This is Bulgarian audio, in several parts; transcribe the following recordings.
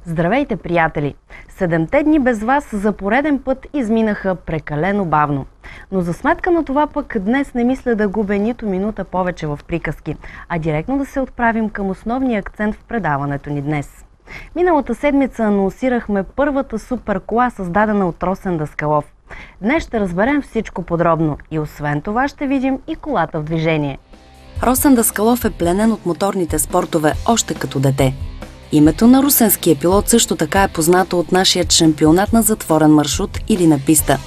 Здравейте, приятели! 7 дни без вас за пореден път изминаха прекалено бавно. Но за сметка на това пък днес не мисля да губя нито минута повече в приказки, а директно да се отправим към основния акцент в предаването ни днес. Миналата седмица анонсирахме първата супер кола, създадена от Росен Даскалов. Днес ще разберем всичко подробно и освен това ще видим и колата в движение. Росен Даскалов е пленен от моторните спортове още като дете. Името на русенския пилот също така е познато от нашия шампионат на затворен маршрут или на писта.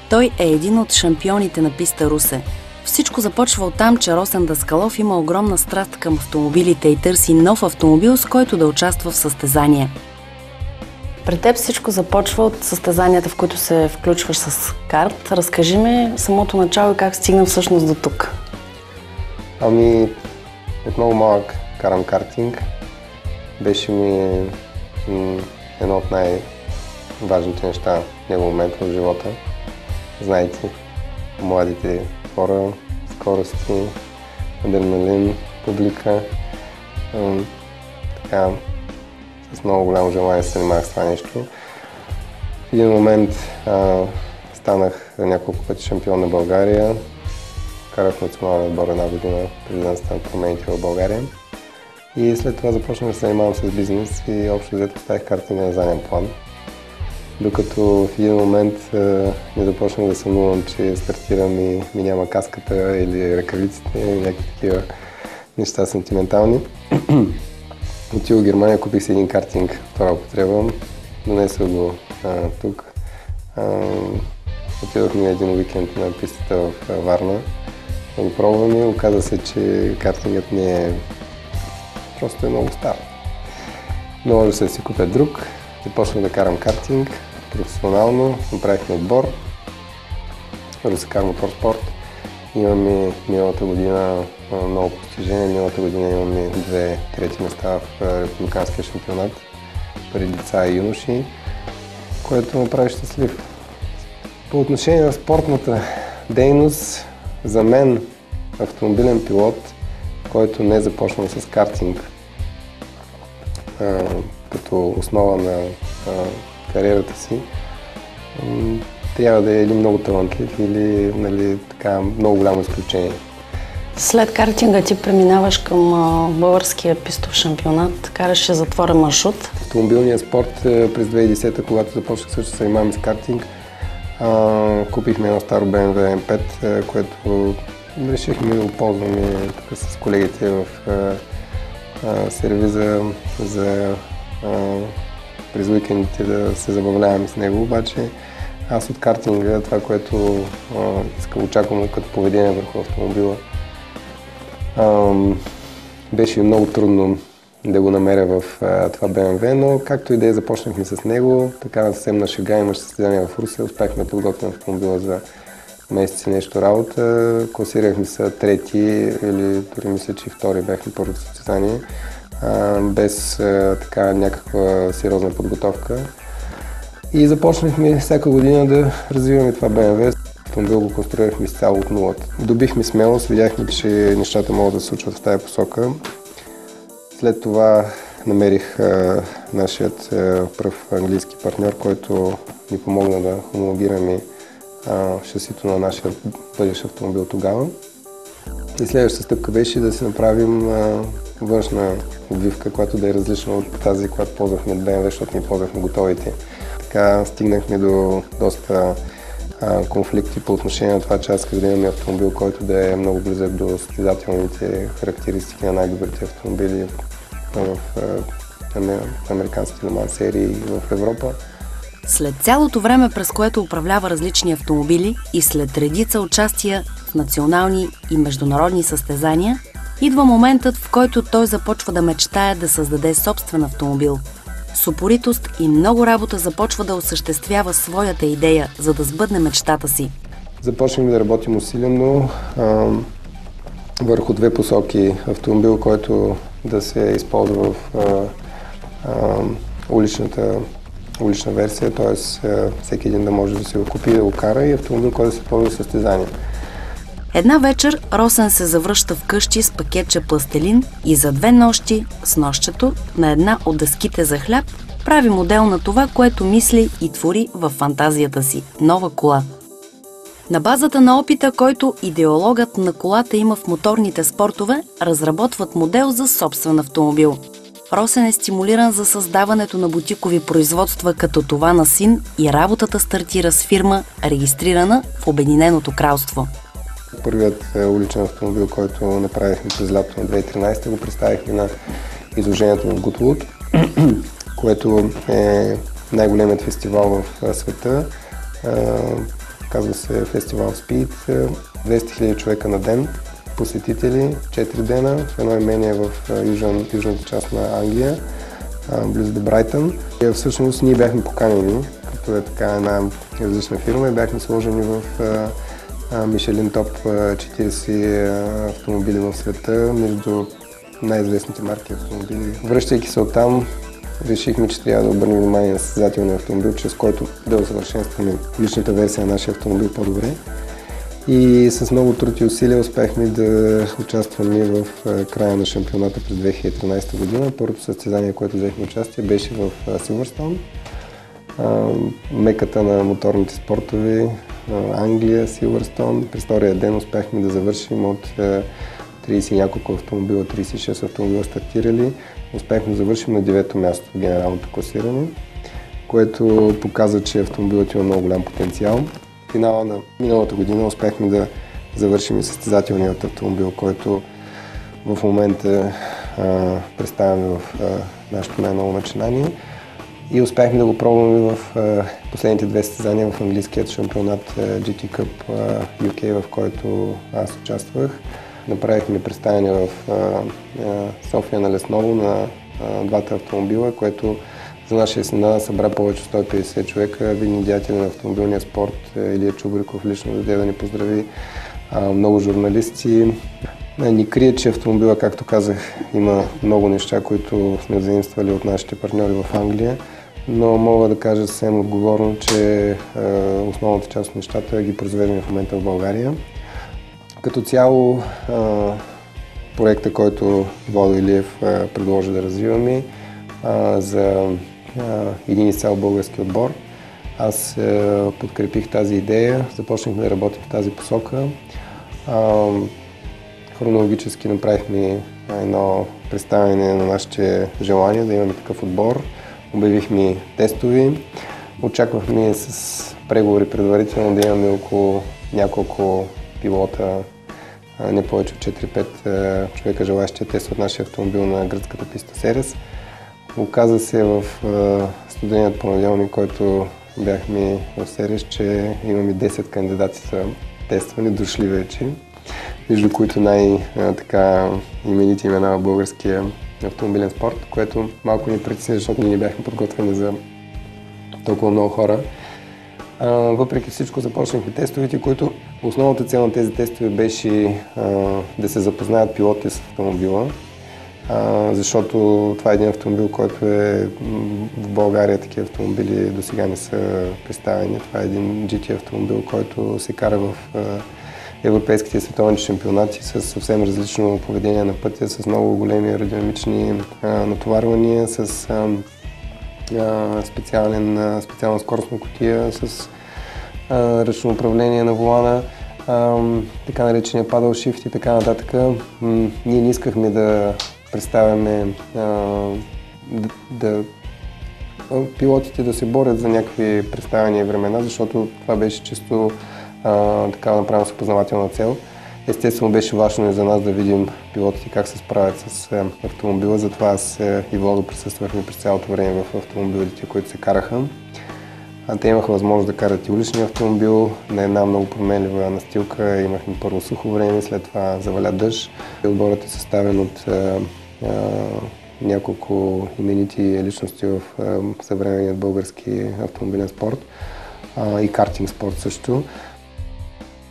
Той е един от шампионите на писта Русе. Всичко започва оттам, че Росен Даскалов има огромна страст към автомобилите и търси нов автомобил, с който да участва в състезание. При теб всичко започва от състезанията, в които се включваш с карт. Разкажи ми самото начало и как стигна всъщност до тук. От много малък карам картинг. Беше ми едно от най-важните неща в него момент в живота. Знаете, младите хора, скорости, адреналин, публика. С много голямо желание се занимавах с това нещо. В един момент станах няколко пъти шампион на България. Карах националния отбор една година преди да настанат промените в България. И след това започнах да се занимавам с бизнес и общо взето оставих картинга на заден план. Докато в един момент не започнах да съмнувам, че стартирам и ми няма каската или ръкавиците, или някакви такива неща сантиментални. Отидох в Германия, купих си един картинг втора употреба, донесох го тук. Отидохме на един уикенд на пистата в Варна. Да го пробвам и оказа се, че картингът не е просто много стар. Наложи се да си купя друг, започнах да карам картинг професионално, направихме отбор, Русекар Моторспорт. Имаме миналата година много постижения, миналата година имаме 2 трети места в републиканския шампионат при деца и юноши, което ме прави щастлив. По отношение на спортната дейност, за мен автомобилен пилот, който не е започнал с картинг като основа на кариерата си, трябва да е или много талантлив, или много голямо изключение. След картинга ти преминаваш към българския пистов шампионат, караше затворен маршрут. Автомобилният спорт през 2010-та, когато започнах също да се занимавам с картинг, купихме едно старо BMW M5, което решихме да го ползваме тук с колегите в сервиза през уикендите да се забавляваме с него, обаче аз от картинга, това, което очаквам като поведение върху автомобила, беше много трудно да го намеря в това BMW, но както и да е, започнахме с него, така съвсем на шега, имаше състезание в Русе, успяхме да подготвим автомобила за месеци нещо работа, класирахме се трети или дори мисля, че втори бяхме първото състезание, без някаква сериозна подготовка. И започнахме всяка година да развиваме това BMW. Автомобил го конструирахме изцяло от нулата. Добихме смелост, видяхме, че нещата могат да се случват в тази посока. След това намерих нашият пръв английски партньор, който ни помогна да хомологираме шасито на нашия бъдещ автомобил тогава. И следващата стъпка беше да си направим външна обвивка, която да е различна от тази, която ползвахме от BMW, защото ние ползвахме готовите. Така стигнахме до доста конфликти по отношение на това, че аз исках да имаме автомобил, който да е много близък до състезателните характеристики на най-добрите автомобили в американските Le Mans серии в Европа. След цялото време, през което управлява различни автомобили и след редица участия в национални и международни състезания, идва моментът, в който той започва да мечтае да създаде собствен автомобил. С упоритост и много работа започва да осъществява своята идея, за да сбъдне мечтата си. Започнахме да работим усилено върху 2 посоки. Автомобил, който да се използва в улична версия, т.е. всеки един да може да се го купи и да го кара, и автомобил, който да се ползва в състезания. Една вечер Росен се завръща вкъщи с пакетче пластелин и за 2 нощи с нощчето на една от дъските за хляб прави модел на това, което мисли и твори във фантазията си – нова кола. На базата на опита, който идеологът на колата има в моторните спортове, разработват модел за собствен автомобил. Росен е стимулиран за създаването на бутикови производства като това на син и работата стартира с фирма, регистрирана в Обединеното кралство. Първият уличен автомобил, който направихме през лято на 2013, го представихме на изложението в Goodwood, което е най-големият фестивал в света. Казва се фестивал Speed. 200 000 човека на ден, посетители, 4 дена в едно имение в южната част на Англия, близо до Брайтън. Всъщност ние бяхме поканени, като е така една различна фирма, и бяхме сложени в Michelin Top 40 автомобили в света, между най-известните марки автомобили. Връщайки се оттам, решихме, че трябва да обърнем внимание на състезателния автомобил, чрез който да усъвършенстваме личната версия на нашия автомобил по-добре. И с много труд и усилия успяхме да участваме в края на шампионата през 2013 година. Първото състезание, което взехме участие, беше в Силвърстоун, меката на моторните спортове, Англия, Силвърстоун. През втория ден успяхме да завършим от 30 и няколко автомобила, 36 автомобила стартирали. Успяхме да завършим на 9-то място в генералното класиране, което показа, че автомобилът има много голям потенциал. В финала на миналата година успяхме да завършим и състезателният автомобил, който в момента представяме в нашето най-ново начинание. И успяхме да го пробваме в последните две състезания в английският шампионат GT Cup UK, в който аз участвах. Направихме представяне в София на Лесново на двата автомобила, което за наша есена събра повече от 150 човека. Видни деятели на автомобилния спорт, Илия Чубриков лично дойде да ни поздрави, много журналисти. Ни крие, че автомобила, както казах, има много неща, които сме заимствали от нашите партньори в Англия, но мога да кажа съвсем отговорно, че основната част от нещата ги произвеждаме в момента в България. Като цяло, проекта, който Водо Илиев предложи да развиваме за един изцяло български отбор, аз подкрепих тази идея, започнахме да работим в тази посока. Хронологически направихме едно представяне на нашите желания да имаме такъв отбор. Обявихме тестови. Очаквахме с преговори предварително да имаме около няколко пилота, не повече от 4-5 човека, желащи да тестват нашия автомобил на гръцката писта Серес. Оказа се в студеният понеделник, който бяхме в Серес, че имаме 10 кандидати за тестване, дошли вече, между които най-именити имена в българския автомобилен спорт, което малко ни притесни, защото ние не бяхме подготвени за толкова много хора. Въпреки всичко започнахме тестовете, които основната цел на тези тестове беше да се запознаят пилоти с автомобила, защото това е един автомобил, който в България такива автомобили до сега не са представени. Това е един GT автомобил, който се кара в европейските и световни шампионати с съвсем различно поведение на пътя, с много големи аеродинамични натоварвания, с специална скоростна кутия, с ръчно управление на волана, така наречения paddle shift и така нататък. Ние не искахме да представяме пилотите да се борят за някакви представяния времена, защото това беше чисто така направена с опознавателна цел. Естествено беше важно и за нас да видим пилотите как се справят с автомобила, затова аз и Владо присъствахме през цялото време в автомобилите, които се караха. Те имаха възможност да карат и уличния автомобил на една много променлива настилка. Имахме първо сухо време, след това заваля дъжд. Отборът е съставен от няколко именити личности в съвременният български автомобилен спорт и картинг спорт също.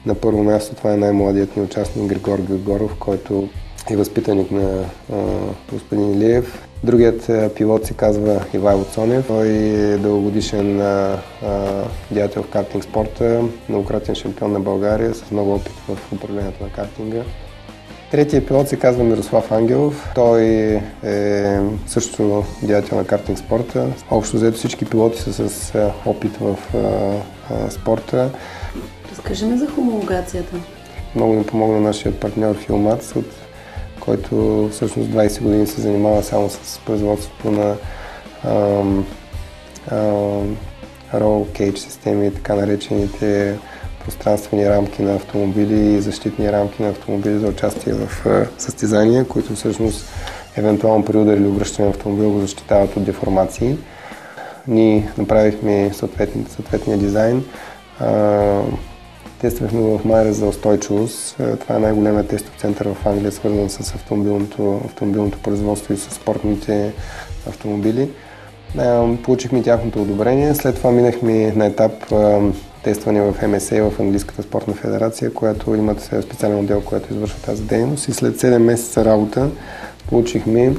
На първо място това е най-младият ни участник Григор Григоров, който е възпитаник на господин Илиев. Другият пилот се казва Ивайло Цонев. Той е дългогодишен деятел в картинг спорта, многократен шампион на България с много опит в управлението на картинга. Третия пилот се казва Мирослав Ангелов. Той е също деятел на картинг спорта. Общо взето всички пилоти са с опит в спорта. Разкажи ми за хомологацията. Много ни помогна нашия партньор Филмац, който всъщност 20 години се занимава само с производството на roll cage системи, така наречените пространствени рамки на автомобили и защитни рамки на автомобили за участие в състезания, които всъщност евентуално при удар или обръщане на автомобил го защитават от деформации. Ние направихме съответния дизайн. Тествахме в Майра за устойчивост. Това е най-големият тестов център в Англия, свързан с автомобилното производство и с спортните автомобили. Получихме тяхното одобрение. След това минахме на етап тестване в MSA, в Английската спортна федерация, която имат специален отдел, който извършва тази дейност. И след 7 месеца работа получихме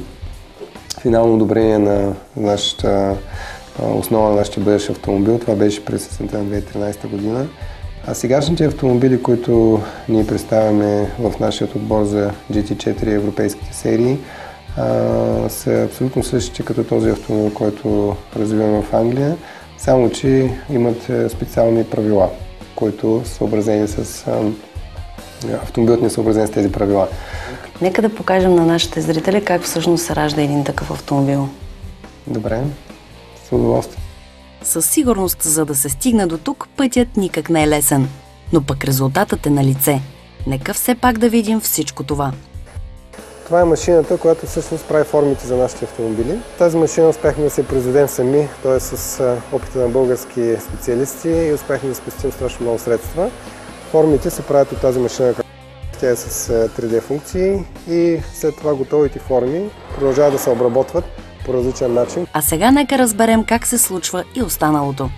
финално одобрение на нашата основа на нашия бъдещ автомобил. Това беше през есента на 2013 година. А сегашните автомобили, които ние представяме в нашия отбор за GT4 европейските серии, са абсолютно същите като този автомобил, който развиваме в Англия, само че имат специални правила, които са съобразени с автомобилът ни е съобразен с тези правила. Нека да покажем на нашите зрители как всъщност се ражда един такъв автомобил. Добре, с удоволствие. Със сигурност, за да се стигне до тук, пътят никак не е лесен. Но пък резултатът е на лице. Нека все пак да видим всичко това. Това е машината, която всъщност прави формите за нашите автомобили. Тази машина успяхме да се произведем сами, т.е. с опита на български специалисти и успяхме да спестим страшно много средства. Формите се правят от тази машина. Тя е с 3D функции и след това готовите форми продължават да се обработват по различен начин. А сега нека разберем как се случва и останалото.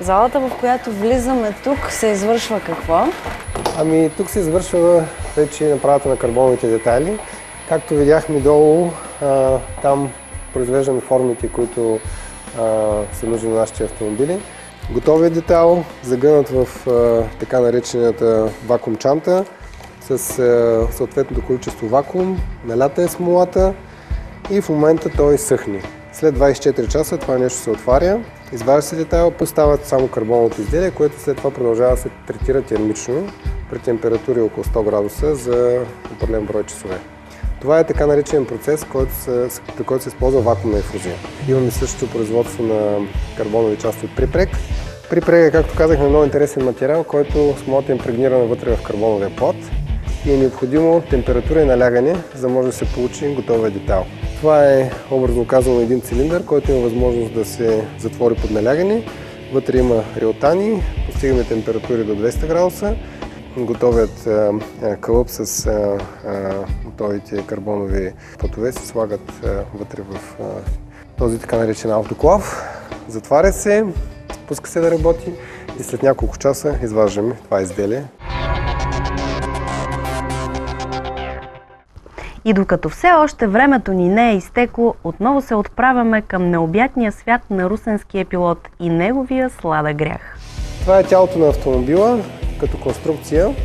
Залата, в която влизаме тук, се извършва какво? Ами тук се извършва вече направата на карбоновите детайли. Както видяхме долу, там произвеждаме формите, които са нужни на нашите автомобили. Готовият детайл, загънат в така наречената вакуум чанта с съответното количество вакуум, налята е смолата и в момента той съхне. След 24 часа това нещо се отваря, изважда се детайл, поставят само карбоновото изделие, което след това продължава да се третира термично при температури около 100 градуса за определен брой часове. Това е така наречен процес, при който се използва вакуумна инфузия. Имаме същото производство на карбонови части от припрек. Припрек е, както казахме, много интересен материал, който смолата е импрегнирана вътре в карбоновия плод и е необходимо температура и налягане, за да може да се получи готовия детайл. Това е, образно казано, един цилиндър, който има възможност да се затвори под налягане. Вътре има реотани, постигаме температури до 200 градуса. Готовият кълъп с готовите карбонови платове се слагат вътре в този така наречен автоклав. Затваря се, пуска се да работи и след няколко часа изваждаме това изделие. И докато все още времето ни не е изтекло, отново се отправяме към необятния свят на русенския пилот и неговия слада грях. Това е тялото на автомобила като конструкция.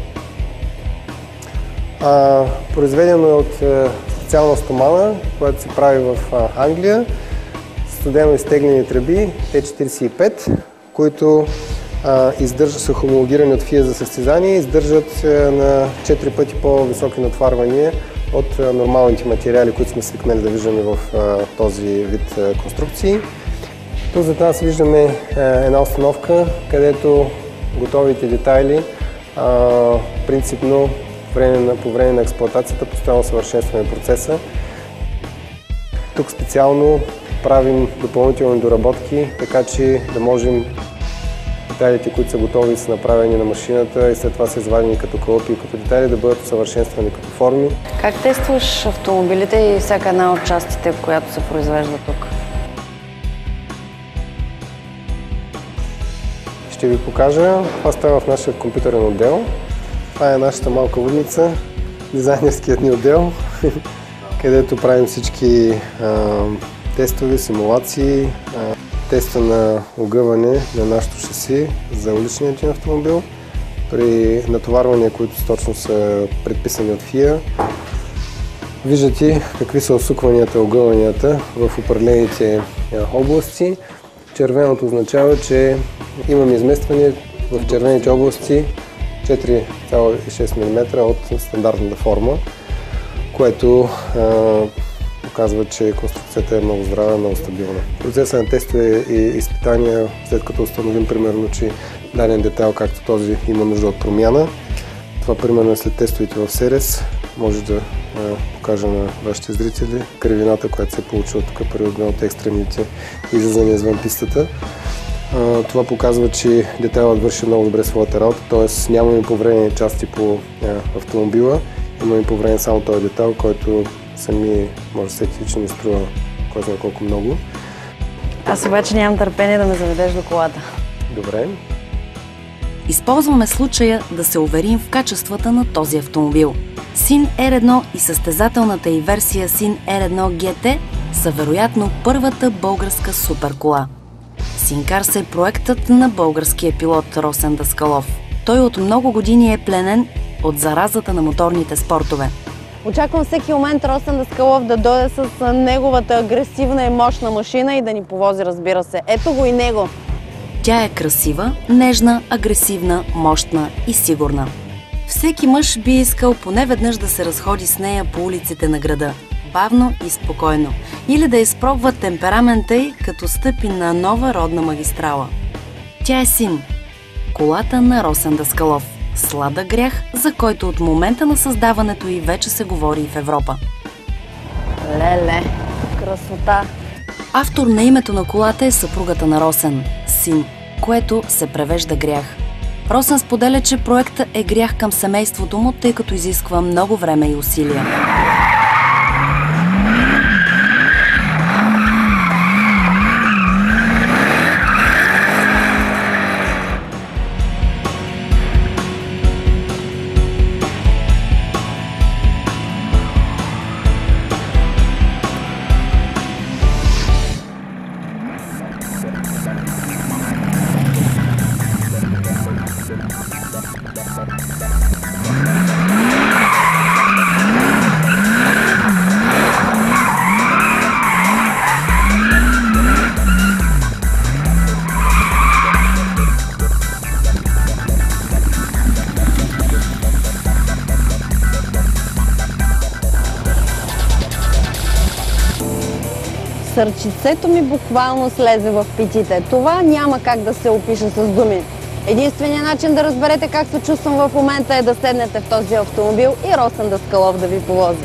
Произведено е от специална стомана, която се прави в Англия. Студено изтеглени тръби Т-45, които са хомологирани от FIA за състезание и издържат на 4 пъти по-високи натварвания от нормалните материали, които сме свикнали да виждаме в този вид конструкции. Тук зад нас виждаме една установка, където готовите детайли принципно по време на експлоатацията постоянно съвършенстваме процеса. Тук специално правим допълнителни доработки, така че да можем детайлите, които са готови и са направени на машината и след това са извадени като кълъпи и като детайли, да бъдат усъвършенствани като форми. Как тестваш автомобилите и всяка една от частите, която се произвежда тук? Ще ви покажа. Това става в нашия компютърен отдел. Това е нашата малка лудница, дизайнерският ни отдел, където правим всички тестове, симулации, теста на огъване на нашото шаси за уличният ни автомобил при натоварвания, които точно са предписани от ФИА. Виждате какви са усукванията, огъванията в определените области. Червеното означава, че имаме изместване в червените области 4,6 мм от стандартната форма, което показва, че конструкцията е много здрава, много стабилна. Процесът на тестове и изпитания, след като установим примерно, че даден детайл, както този, има нужда от промяна. Това примерно след тестовете в СЕРЕС може да покажа на вашите зрители кривината, която се е получила тук при една от екстремните излизания извън пистата. Това показва, че детайлът върши много добре своята работа, т.е. нямаме повредени части по автомобила, имаме повреден само този детайл, който сами може да сетите, че не струва кой знае колко много. Аз обаче нямам търпение да ме заведеш до колата. Добре. Използваме случая да се уверим в качествата на този автомобил. Син R1 и състезателната й версия Син R1 GT са вероятно първата българска суперкола. Синкарс е проектът на българския пилот Росен Даскалов. Той от много години е пленен от заразата на моторните спортове. Очаквам всеки момент Росен Даскалов да дойде с неговата агресивна и мощна машина и да ни повози, разбира се. Ето го и него. Тя е красива, нежна, агресивна, мощна и сигурна. Всеки мъж би искал поне веднъж да се разходи с нея по улиците на града, бавно и спокойно, или да изпробва темперамента й, като стъпи на нова родна магистрала. Тя е Син, колата на Росен Даскалов. Сладък грях, за който от момента на създаването й вече се говори и в Европа. Леле, красота! Автор на името на колата е съпругата на Росен – Син, което се превежда грях. Росен споделя, че проектът е грях към семейството му, тъй като изисква много време и усилия. Сърчицето ми буквално слезе в петите. Това няма как да се опише с думи. Единственият начин да разберете как се чувствам в момента е да седнете в този автомобил и Росен Даскалов да ви повози.